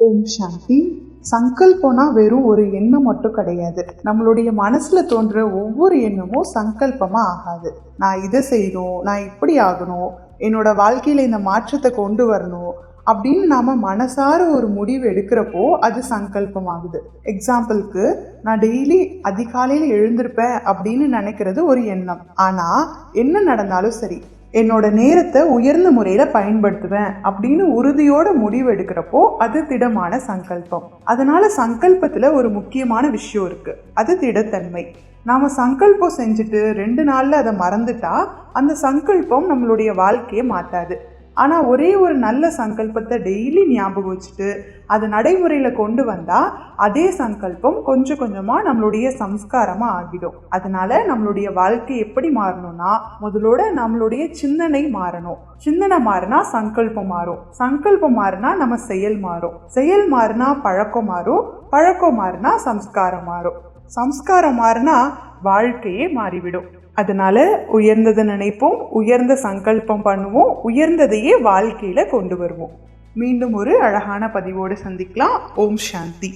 ஓம் சாந்தி. சங்கல்பம்னா வெறும் ஒரு எண்ணம் மட்டும் கிடையாது. நம்மளுடைய மனசுல தோன்ற ஒவ்வொரு எண்ணமும் சங்கல்பமா ஆகாது. நான் இதை செய்யணும், நான் இப்படி ஆகணும், என்னோட வாழ்க்கையில இந்த மாற்றத்தை கொண்டு வரணும் அப்படின்னு நாம மனசார ஒரு முடிவு எடுக்கிறப்போ அது சங்கல்பம் ஆகுது. எக்ஸாம்பிளுக்கு, நான் டெய்லி அதிகாலையில் எழுந்திருப்பேன் அப்படின்னு நினைக்கிறது ஒரு எண்ணம். ஆனா என்ன நடந்தாலும் சரி, என்னோட நேரத்தை உயர்ந்த முறையில் பயன்படுத்துவேன் அப்படின்னு உறுதியோட முடிவு எடுக்கிறப்போ அது திடமான சங்கல்பம். அதனால சங்கல்பத்தில் ஒரு முக்கியமான விஷயம் இருக்கு, அது திடத்தன்மை. நாம் சங்கல்பம் செஞ்சுட்டு 2 நாளில் அதை மறந்துட்டா அந்த சங்கல்பம் நம்மளுடைய வாழ்க்கையை மாற்றாது. ஆனால் ஒரே ஒரு நல்ல சங்கல்பத்தை டெய்லி ஞாபகம் வச்சுட்டு அதை நடைமுறையில் கொண்டு வந்தால் அதே சங்கல்பம் கொஞ்சம் கொஞ்சமாக நம்மளுடைய சம்ஸ்காரமாக ஆகிடும். அதனால நம்மளுடைய வாழ்க்கை எப்படி மாறணும்னா, முதலோட நம்மளுடைய சிந்தனை மாறணும். சிந்தனை மாறினா சங்கல்பம் மாறும், சங்கல்பம் மாறினா நம்ம செயல் மாறும், செயல் மாறினா பழக்கம் மாறும், பழக்கம் மாறினா சம்ஸ்காரம் மாறும், சம்ஸ்காரம் மாறினா வாழ்க்கையே மாறிவிடும். அதனால உயர்ந்ததை நினைப்போம், உயர்ந்த சங்கல்பம் பண்ணுவோம், உயர்ந்ததையே வாழ்க்கையில கொண்டு வருவோம். மீண்டும் ஒரு அழகான பதிவோடு சந்திக்கலாம். ஓம் சாந்தி.